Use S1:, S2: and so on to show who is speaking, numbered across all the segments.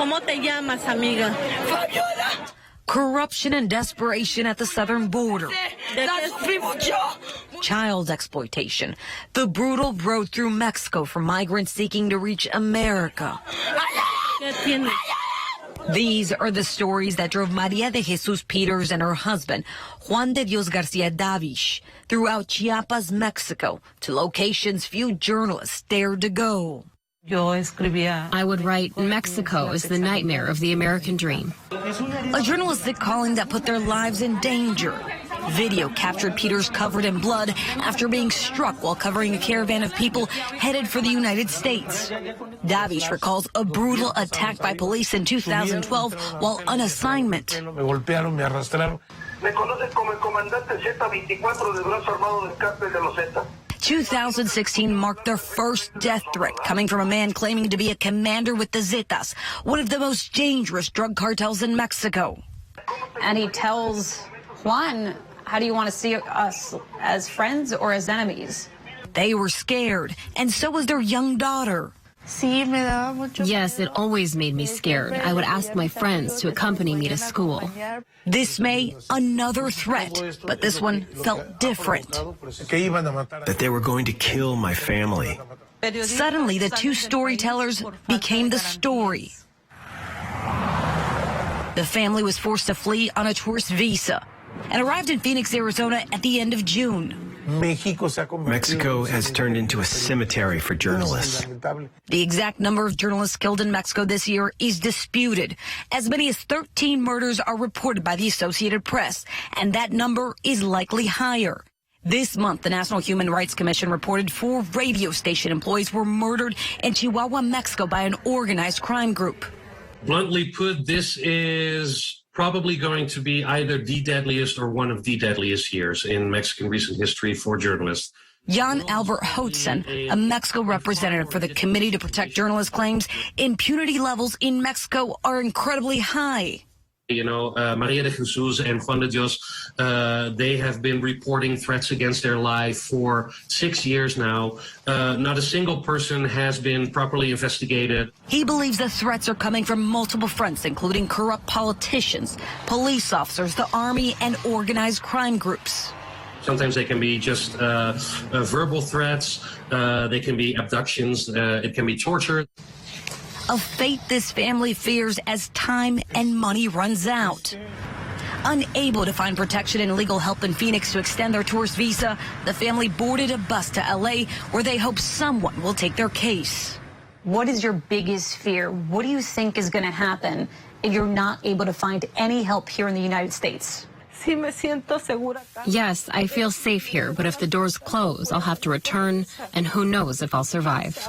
S1: ¿Cómo te llamas, amiga?
S2: Fabiola.
S3: Corruption and desperation at the southern border. Child exploitation. The brutal road through Mexico for migrants seeking to reach America. These are the stories that drove Maria de Jesus Peters and her husband, Juan de Dios Garcia Davish, throughout Chiapas, Mexico, to locations few journalists dared to go.
S4: I would write, Mexico is the nightmare of the American dream.
S3: A journalistic calling that put their lives in danger. Video captured Peters covered in blood after being struck while covering a caravan of people headed for the United States. Davish recalls a brutal attack by police in 2012 while on assignment. 2016 marked their first death threat coming from a man claiming to be a commander with the Zetas, one of the most dangerous drug cartels in Mexico.
S5: And he tells Juan, how do you want to see us, as friends or as enemies?
S3: They were scared, and so was their young daughter.
S4: Yes, it always made me scared. I would ask my friends to accompany me to school.
S3: This May, another threat, but this one felt different.
S6: That they were going to kill my family.
S3: Suddenly, the two storytellers became the story. The family was forced to flee on a tourist visa and arrived in Phoenix, Arizona at the end of June.
S6: Mexico has turned into a cemetery for journalists.
S3: The exact number of journalists killed in Mexico this year is disputed. As many as 13 murders are reported by the Associated Press, and that number is likely higher. This month, the National Human Rights Commission reported 4 radio station employees were murdered in Chihuahua, Mexico by an organized crime group.
S7: Bluntly put, this is probably going to be either the deadliest or one of the deadliest years in Mexican recent history for journalists.
S3: Jan Albert Hotzen, a Mexico representative for the Committee to Protect Journalists, claims impunity levels in Mexico are incredibly high.
S7: You know, Maria de Jesus and Juan de Dios, they have been reporting threats against their life for 6 years now. Not a single person has been properly investigated.
S3: He believes the threats are coming from multiple fronts, including corrupt politicians, police officers, the army, and organized crime groups.
S7: Sometimes they can be just verbal threats. They can be abductions. It can be torture.
S3: A fate this family fears as time and money runs out. Unable to find protection and legal help in Phoenix to extend their tourist visa, the family boarded a bus to LA where they hope someone will take their case.
S5: What is your biggest fear? What do you think is going to happen if you're not able to find any help here in the United States?
S4: Yes, I feel safe here, but if the doors close, I'll have to return, and who knows if I'll survive.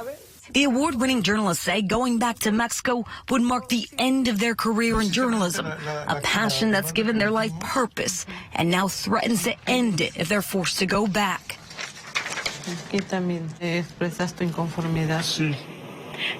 S3: The award-winning journalists say going back to Mexico would mark the end of their career in journalism, a passion that's given their life purpose and now threatens to end it if they're forced to go back.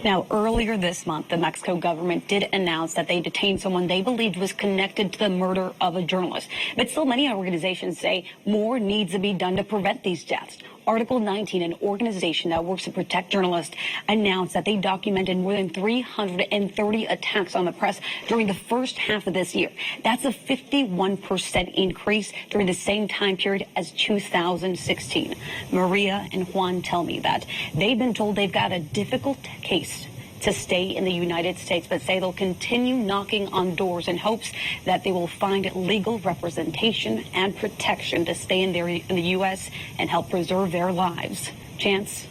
S5: Now, earlier this month, the Mexico government did announce that they detained someone they believed was connected to the murder of a journalist. But still, many organizations say more needs to be done to prevent these deaths. Article 19, an organization that works to protect journalists, announced that they documented more than 330 attacks on the press during the first half of this year. That's a 51% increase during the same time period as 2016. Maria and Juan tell me that they've been told they've got a difficult case to stay in the United States, but say they'll continue knocking on doors in hopes that they will find legal representation and protection to stay in the U.S. and help preserve their lives. Chance?